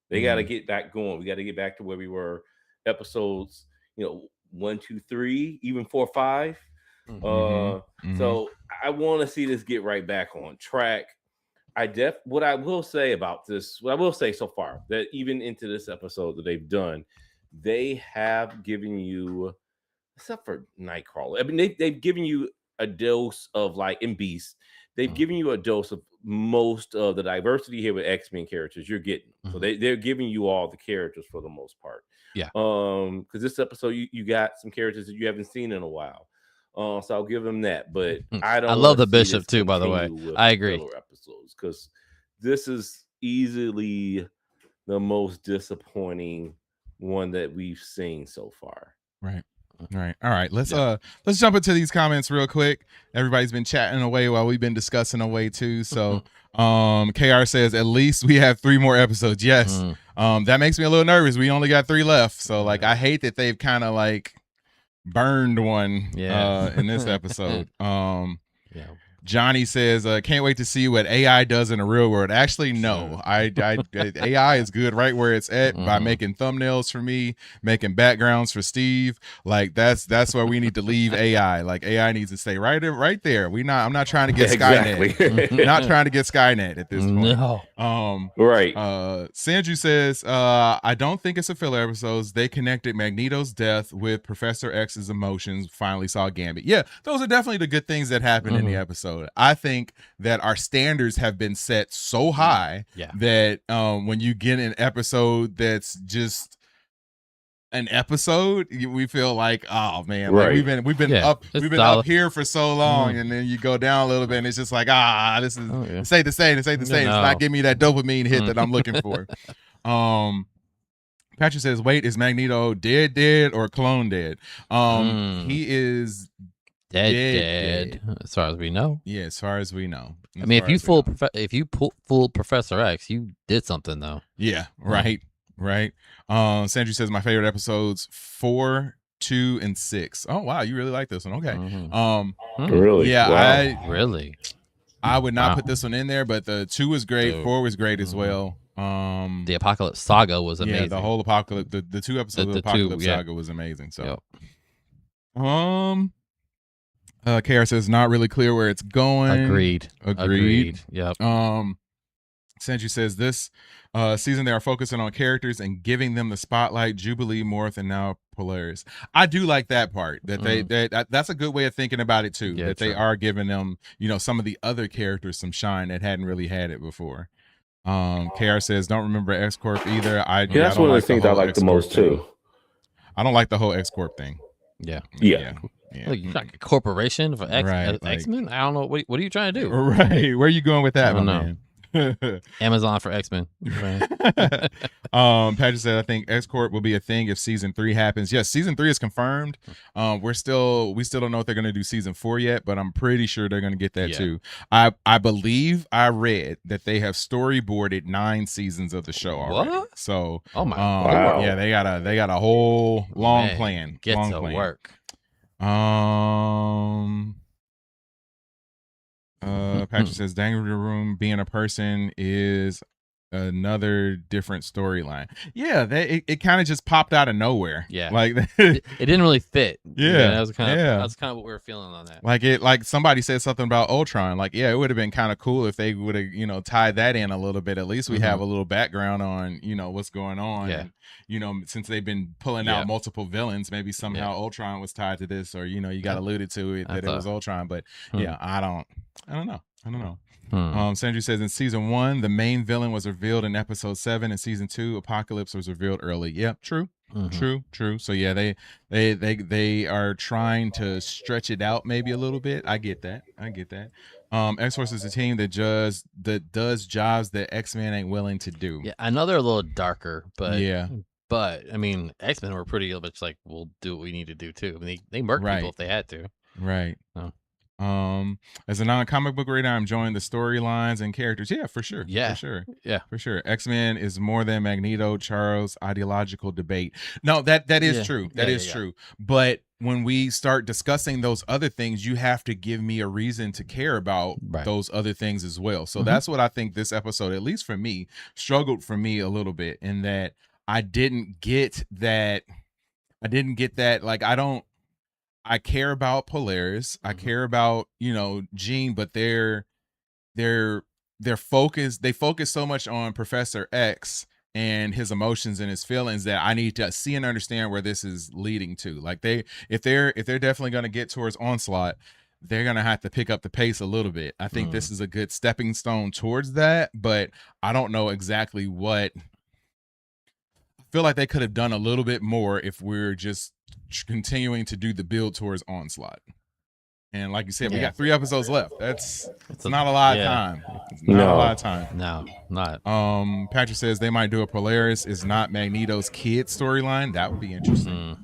They got to get back going. We got to get back to where we were episodes, 1, 2, 3, even 4, 5. So I want to see this get right back on track. What I will say about this, what I will say so far, that even into this episode that they've done, they have given you, except for Nightcrawler, I mean, they've given you a dose of like in Beast, they've given you a dose of most of the diversity here with X-Men characters you're getting. So they're giving you all the characters for the most part. Yeah. Because this episode you got some characters that you haven't seen in a while. So I'll give them that. But I don't. I love the wanna see Bishop this too, by the way. continue with I agree. filler episodes, because this is easily the most disappointing one that we've seen so far. Right. All right. Let's jump into these comments real quick. Everybody's been chatting away while we've been discussing away too. So KR says at least we have 3 more episodes. Yes. That makes me a little nervous. We only got 3 left. So like I hate that they've kind of like burned one in this episode. Johnny says, can't wait to see what AI does in the real world. Actually, no. AI is good right where it's at by making thumbnails for me, making backgrounds for Steve. Like that's where we need to leave AI. Like AI needs to stay right there. I'm not trying to get Skynet. Not trying to get Skynet at this point. No. Right. Sanju says, I don't think it's a filler episodes. They connected Magneto's death with Professor X's emotions. Finally saw Gambit. Yeah, those are definitely the good things that happened in the episode. I think that our standards have been set so high that when you get an episode that's just an episode, we feel like, oh man, like we've been up here for so long, and then you go down a little bit, and it's just like, this is this ain't the same. It's not giving me that dopamine hit that I'm looking for. Patrick says, wait, is Magneto dead or clone dead? He is dead. As far as we know. Yeah, as far as we know. I mean, if you fooled Professor X, you did something though. Yeah, right. Sandra says my favorite episodes 4, 2, and 6. Oh wow, you really like this one. Okay. Really? Yeah, Wow. I would not put this one in there, but the 2 was great, 4 was great as well. The Apocalypse Saga was amazing. Yeah, the whole Apocalypse, the 2 episodes of the Apocalypse Saga was amazing. So KR says not really clear where it's going. Agreed. Yep. Sanju says this season they are focusing on characters and giving them the spotlight. Jubilee, Morph, and now Polaris. I do like that part. That that's a good way of thinking about it too. Yeah, that they are giving them, some of the other characters some shine that hadn't really had it before. KR says don't remember X Corp either. That's one of the things I like the most too. I don't like the whole X Corp thing. Yeah. Like, you're like a corporation for X-Men? I don't know. What are you trying to do? Right. Where are you going with that, my man? Amazon for X-Men. Patrick said, I think X-Corp will be a thing if season 3 happens. Yes, season 3 is confirmed. We still don't know if they're going to do season 4 yet, but I'm pretty sure they're going to get that too. I believe I read that they have storyboarded 9 seasons of the show already. What? So, oh my God. Yeah, they got a whole long plan. Get long to plan. work. Patrick says Danger Room being a person is another different storyline. Yeah, it kind of just popped out of nowhere. Yeah, like it didn't really fit. Yeah, that was kind of what we were feeling on that. Like somebody said something about Ultron. Like, yeah, it would have been kind of cool if they would have tied that in a little bit. At least we have a little background on what's going on. Yeah. And, since they've been pulling out multiple villains, maybe somehow Ultron was tied to this, or you got alluded to it that it was Ultron. But yeah, I don't know. Sandra says in season 1, the main villain was revealed in episode 7. In season 2, Apocalypse was revealed early. Yep, true. True. So yeah, they are trying to stretch it out maybe a little bit. I get that. X-Force is a team that does jobs that X-Men ain't willing to do. Yeah, I know they're a little darker, but yeah. But I mean, X-Men were pretty much like, we'll do what we need to do too. I mean, they murk people if they had to. Right. No. As a non-comic book reader, I'm enjoying the storylines and characters. Yeah, for sure. For sure. X-Men is more than Magneto Charles ideological debate. No, that is true. That is true. But when we start discussing those other things, you have to give me a reason to care about those other things as well. So that's what I think this episode, at least for me, struggled for me a little bit, in that I didn't get that. Like, I care about Polaris. I care about, Jean, but they're focused. They focus so much on Professor X and his emotions and his feelings that I need to see and understand where this is leading to. Like, if they're definitely going to get towards Onslaught, they're gonna have to pick up the pace a little bit. I think this is a good stepping stone towards that, but I don't know exactly what. I feel like they could have done a little bit more if we're just continuing to do the build towards Onslaught. And like you said, we got 3 episodes left. It's not a lot of time. It's not a lot of time. No, not. Patrick says they might do a Polaris is not Magneto's kid storyline. That would be interesting.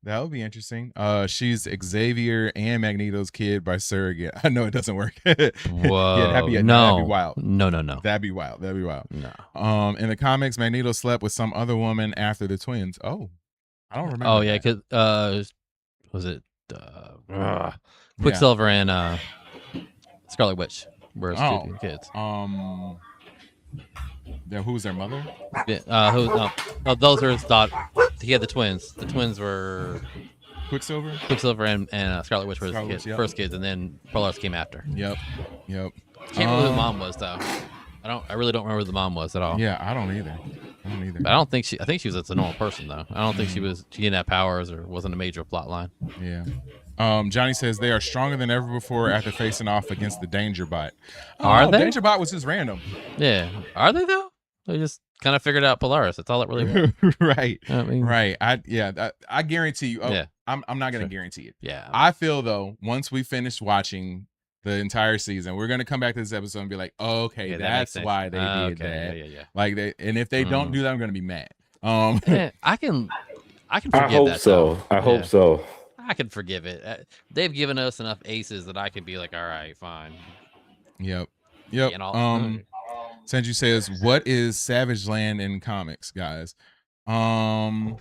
That would be interesting. She's Xavier and Magneto's kid by surrogate. I know it doesn't work. Whoa. Yeah, that'd be wild. No. That'd be wild. No. In the comics, Magneto slept with some other woman after the twins. Oh, I don't remember. Oh yeah, because was it Quicksilver and Scarlet Witch were two kids. Who's their mother? Those are his daughter. He had the twins. The twins were Quicksilver and Scarlet Witch were his kids, first kids, and then Polaris came after. Yep. Can't remember who the mom was though. I really don't remember who the mom was at all. Yeah, I don't either. But I don't think I think she was a normal person though. I don't think she didn't have powers or wasn't a major plot line. Yeah. Johnny says they are stronger than ever before after facing off against the Danger Bot. Are they? Danger Bot was just random. Yeah. Are they though? They just kind of figured out Polaris. That's all it really was. Right. I mean, right. I guarantee you. I'm not going to guarantee it. Yeah. I feel though, once we finish watching the entire season, we're going to come back to this episode and be like, oh, okay, that's why they did that. Yeah. Like and if they don't do that, I'm going to be mad. I can forgive that. I hope so. I can forgive it. They've given us enough aces that I can be like, all right, fine. Yep. Senju says, what is Savage Land in comics, guys? There's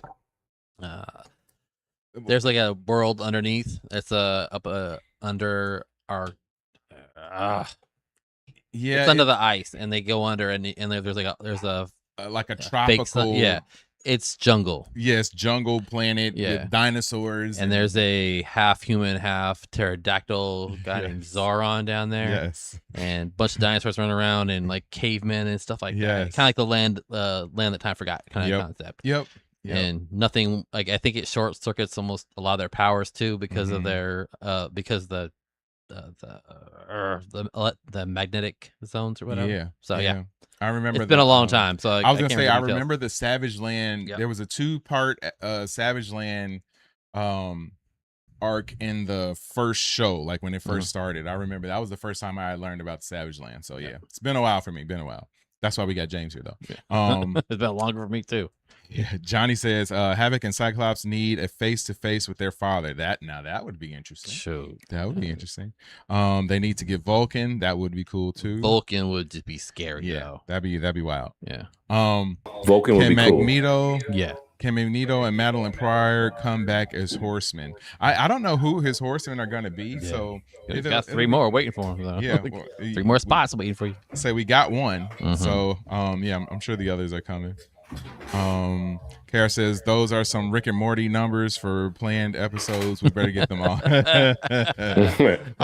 like a world underneath. It's up under our it's under the ice, and they go under, and there's a tropical it's jungle. Yes, jungle planet with dinosaurs. And there's a half human, half pterodactyl guy named Zoron down there. Yes. And a bunch of dinosaurs running around and like cavemen and stuff like that. Kind of like the land that time forgot kind of concept. Yep. And nothing like I think it short circuits almost a lot of their powers too because of their because the magnetic zones or whatever. Yeah. So yeah. I remember it's been a long time. So I was gonna say I remember the Savage Land. There was a 2-part Savage Land arc in the first show, like when it first started. I remember that was the first time I learned about Savage Land. So yeah, it's been a while for me. That's why we got James here though. It's been longer for me too. Yeah, Johnny says Havoc and Cyclops need a face-to-face with their father. That would be interesting. Sure. That would be interesting. They need to get Vulcan. That would be cool too. Vulcan would just be scary. Yeah, though. that'd be wild. Yeah. Vulcan would be Magneto, cool. Yeah. Can Magneto and Madeline Pryor come back as horsemen? I don't know who his horsemen are going to be. So he's got 3 more waiting for him. Though. Yeah, 3 more spots waiting for you. Say we got one. So I'm sure the others are coming. Kara says those are some Rick and Morty numbers for planned episodes. We better get them all. I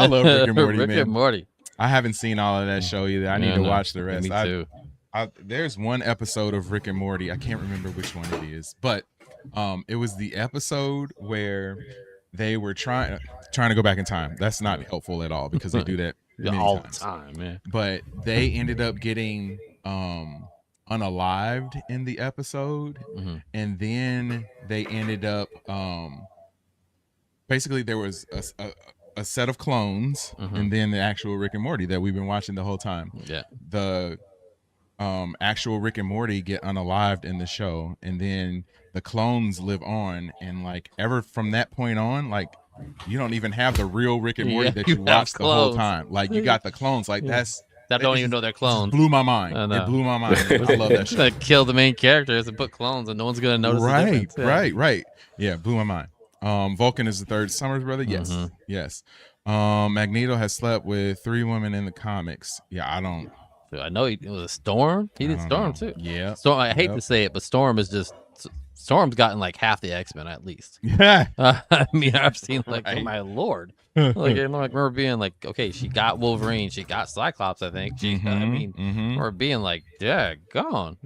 love Rick and Morty, man. Rick and Morty. I haven't seen all of that show either. I need to watch the rest. Me too. There's one episode of Rick and Morty. I can't remember which one it is, but it was the episode where they were trying to go back in time. That's not helpful at all because they do that all times. the time, man. But they ended up getting unalived in the episode, and then they ended up basically there was a set of clones, and then the actual Rick and Morty that we've been watching the whole time. Yeah. The actual Rick and Morty get unalived in the show, and then the clones live on, and like ever from that point on, like you don't even have the real Rick and Morty that you watched the whole time. Like you got the clones. Like that don't even know they're clones. Blew my mind. It blew my mind. I love that show. Kill the main characters and put clones, and no one's gonna notice. Right, the difference. right. Yeah, blew my mind. Vulcan is the third Summers brother. Yes. Magneto has slept with 3 women in the comics. Yeah, I don't. I know it was a Storm. He did Storm too. Yeah. Storm. I hate to say it, but Storm's gotten like half the X-Men at least. Yeah. I mean, I've seen like, oh my lord. Like I remember being like, okay, she got Wolverine, she got Cyclops. I think she. I mean, or being like, yeah, gone.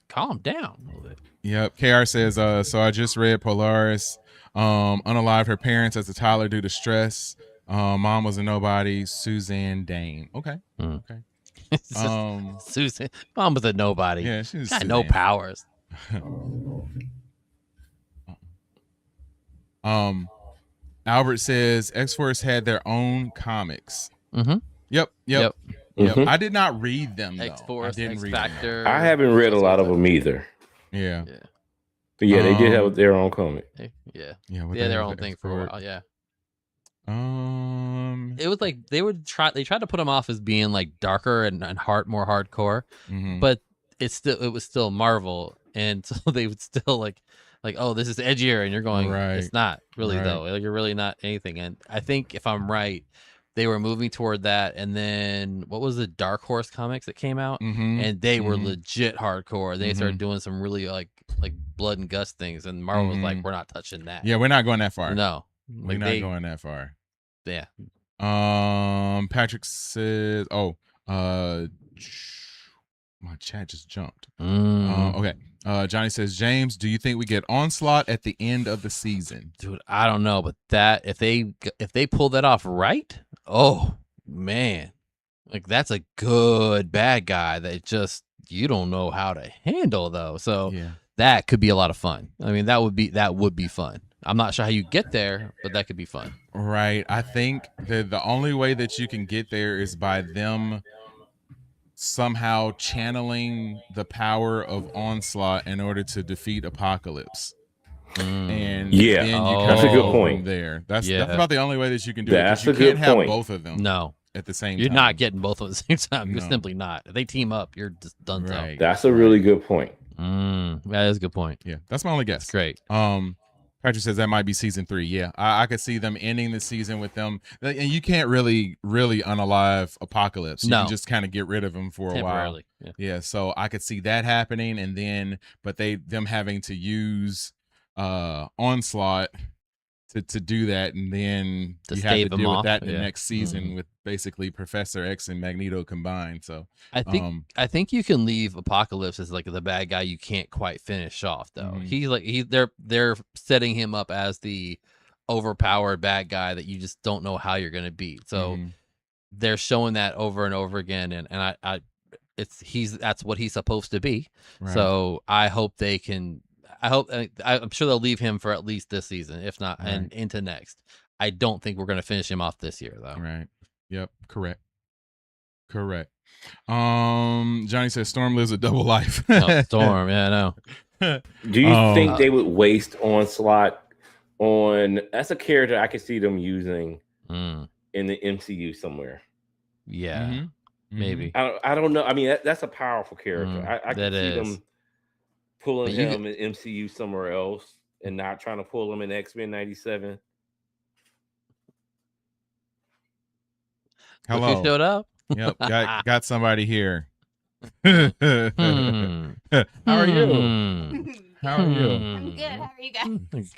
Calm down a little bit. Yep. KR says, so I just read Polaris unalived her parents as a toddler due to stress. Mom was a nobody. Suzanne Dane. Okay. Mm. Okay. It's just Susan. Mom was a nobody. Yeah, she's Got no Suzanne. powers. Albert says X-Force had their own comics. Mm-hmm. Yep. Mhm. I did not read them though. I X-Force, didn't read them. X-Factor. I haven't read a lot of them either. Yeah. Yeah. But yeah, they did have their own comic. Yeah. Yeah. What Yeah, the their hell own is thing for a X-Force? while. Yeah. It was like they tried to put them off as being like darker and more hardcore, mm-hmm. but it was still Marvel, and so they would still like oh, this is edgier, and you're going, it's not really though. Like, you're really not anything. And I think if I'm right, they were moving toward that. And then what was the Dark Horse comics that came out, and they were legit hardcore. They started doing some really like blood and guts things, and Marvel was like, we're not touching that. Yeah, we're not going that far. No, we're not going that far. Yeah. Patrick says, my chat just jumped. Okay. Johnny says, James, do you think we get Onslaught at the end of the season? Dude, I don't know, but that if they pull that off right, oh man, like that's a good bad guy that just you don't know how to handle though. So that could be a lot of fun. I mean, that would be fun. I'm not sure how you get there, but that could be fun. Right. I think the only way that you can get there is by them somehow channeling the power of Onslaught in order to defeat Apocalypse. And then you that's a good point. There, that's about the only way that you can do it. That's You a good can't have point. Both of them. No, at the same. You're time. not getting both at the same time. You're No. simply not. If they team up, you're just done. Right. That's a really good point. That is a good point. Yeah, that's my only guess. That's great. Patrick says that might be season 3. Yeah, I could see them ending the season with them, and you can't really unalive Apocalypse. You can just kind of get rid of him for a while. Yeah, so I could see that happening, and then them having to use Onslaught to do that, and then you have to deal with that in the next season with basically Professor X and Magneto combined. So I think you can leave Apocalypse as like the bad guy you can't quite finish off though. They're setting him up as the overpowered bad guy that you just don't know how you're gonna beat. So they're showing that over and over again, and that's what he's supposed to be. Right. So I hope they can. I'm sure they'll leave him for at least this season, if not, and into next. I don't think we're going to finish him off this year, though. Right. Yep. Correct. Johnny says Storm lives a double life. Storm. Yeah, I know. Do you think they would waste Onslaught on? That's a character I could see them using in the MCU somewhere. Yeah. Maybe. I don't know. I mean, that's a powerful character. I could see them pulling him in MCU somewhere else and not trying to pull him in X-Men 97. Hello. Look who showed up. Yep, got somebody here. How are you? How are you? I'm good. How are you guys?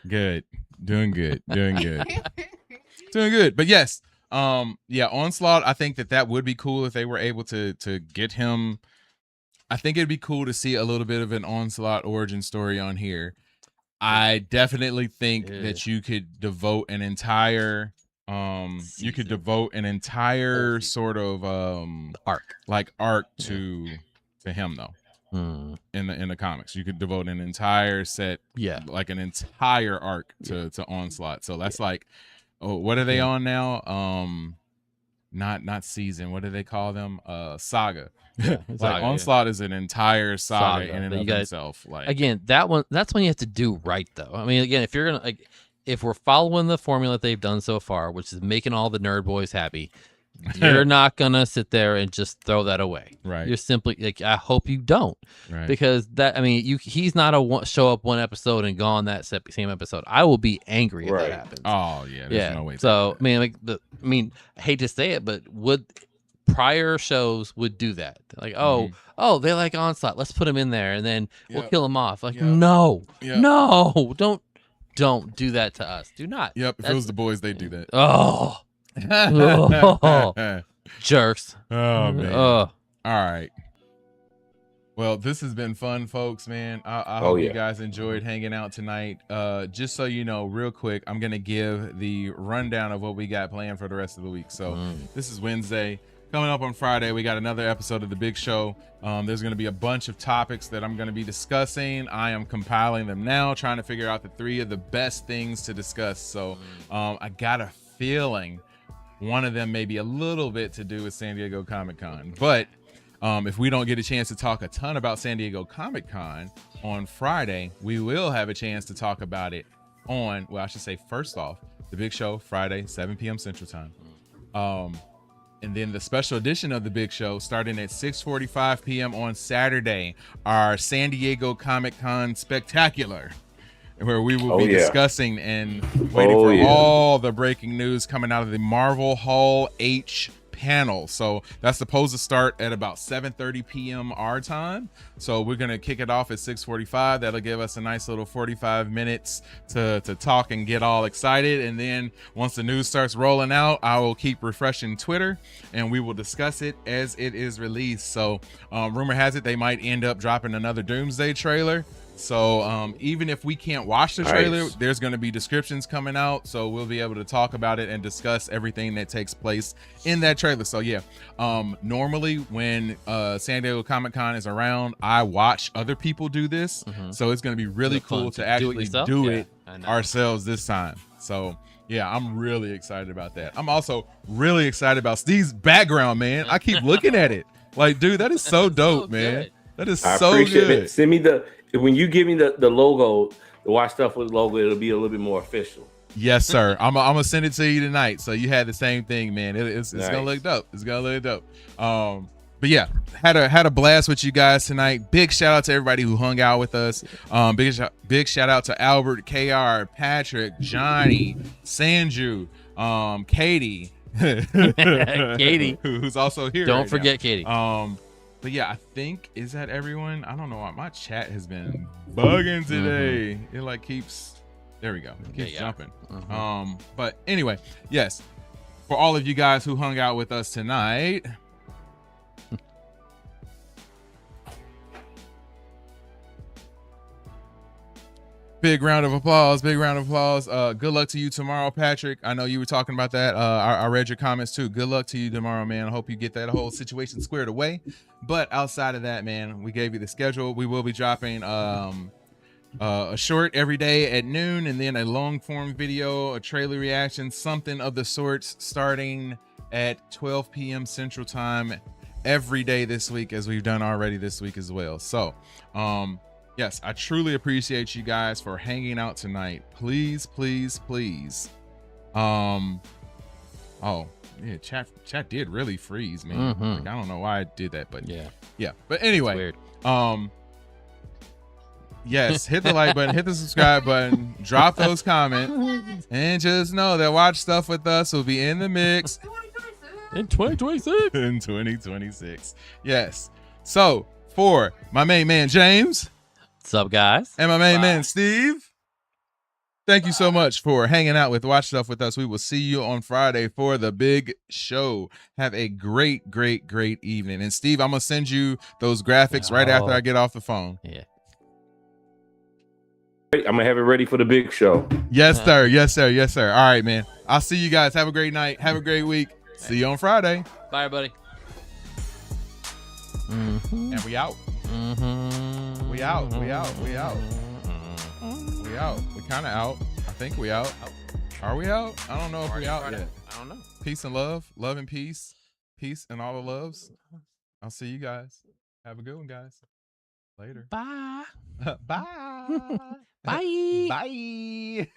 Good. Doing good. Doing good. But yes, Onslaught, I think that would be cool if they were able to get him. I think it'd be cool to see a little bit of an Onslaught origin story on here. I definitely think that you could devote an entire sort of arc to him though. In the comics, you could devote an entire set, like an entire arc to Onslaught. So that's like, what are they on now? Not season. What do they call them? Saga. Onslaught is an entire saga in and of itself. Like again, that's when you have to do right though. I mean, again, if we're following the formula that they've done so far, which is making all the nerd boys happy, you're not gonna sit there and just throw that away. Right. You're simply like, I hope you don't, because he's not show up one episode and gone that same episode. I will be angry if that happens. Oh yeah, there's no way. So I mean, I hate to say it, but prior shows would do that. Like, they like Onslaught, let's put him in there, and then we'll kill him off. Like, no, don't do that to us. Do not. Yep. If it was the boys, they'd do that. Oh. Jerks. Oh man. All right. Well, this has been fun, folks, man. I Oh, hope you yeah. guys enjoyed hanging out tonight. Just so you know, real quick, I'm going to give the rundown of what we got planned for the rest of the week. So this is Wednesday. Coming up on Friday, we got another episode of The Big Show. There's going to be a bunch of topics that I'm going to be discussing. I am compiling them now, trying to figure out the 3 of the best things to discuss. So I got a feeling one of them may be a little bit to do with San Diego Comic-Con. But if we don't get a chance to talk a ton about San Diego Comic-Con on Friday, we will have a chance to talk about it on, well, I should say, first off, The Big Show, Friday, 7 p.m. Central Time. And then the special edition of The Big Show starting at 6:45 p.m. on Saturday, our San Diego Comic-Con Spectacular, where we will be discussing and waiting for all the breaking news coming out of the Marvel Hall H panel. So that's supposed to start at about 7:30 p.m. our time. So we're gonna kick it off at 6:45. That'll give us a nice little 45 minutes to talk and get all excited. And then once the news starts rolling out, I will keep refreshing Twitter and we will discuss it as it is released. So rumor has it they might end up dropping another Doomsday trailer. So even if we can't watch the trailer, there's going to be descriptions coming out, so we'll be able to talk about it and discuss everything that takes place in that trailer. So yeah, normally when San Diego Comic-Con is around, I watch other people do this. So it's going to be really cool to actually do it ourselves this time. So yeah, I'm really excited about that. I'm also really excited about Steve's background, man. I keep looking at it like, dude, that is so dope, man. That is so appreciate good. It. Send me when you give me the logo, the Watch Stuff with logo, it'll be a little bit more official. Yes, sir. I'm gonna send it to you tonight, so you had the same thing, man. It's gonna look dope. It's gonna look dope. But yeah, had a blast with you guys tonight. Big shout out to everybody who hung out with us. Big shout out to Albert, KR, Patrick, Johnny, Sanju, Katie, Katie, who's also here. Don't forget Katie. But yeah, I think, is that everyone? I don't know why my chat has been bugging today. It like keeps, there we go. It keeps jumping. But anyway, yes, for all of you guys who hung out with us tonight, big round of applause. Big round of applause. Good luck to you tomorrow, Patrick. I know you were talking about that. I read your comments too. Good luck to you tomorrow, man. I hope you get that whole situation squared away. But outside of that, man, we gave you the schedule. We will be dropping a short every day at noon, and then a long form video, a trailer reaction, something of the sorts, starting at 12 p.m. Central Time every day this week, as we've done already this week as well. So yes, I truly appreciate you guys for hanging out tonight. Please, please, please. Oh yeah, chat did really freeze, man. Like, I don't know why I did that, but yeah. But anyway, weird. Yes, hit the like button, hit the subscribe button, drop those comments, and just know that Watch Stuff with Us will be in the mix in 2026. In 2026. Yes. So for my main man James. What's up, guys? And my main man, Steve. Thank you so much for hanging out with Watch Stuff with Us. We will see you on Friday for the big show. Have a great, great, great evening. And Steve, I'm going to send you those graphics right after I get off the phone. Yeah. I'm going to have it ready for the big show. Yes, sir. Yes, sir. Yes, sir. All right, man. I'll see you guys. Have a great night. Have a great week. See you on Friday. Bye, everybody. And we out. We out. We out. We out. We out. We kind of out. I think we out. Are we out? I don't know if we out yet. I don't know. Peace and love. Love and peace. Peace and all the loves. I'll see you guys. Have a good one, guys. Later. Bye. Bye. Bye. Bye.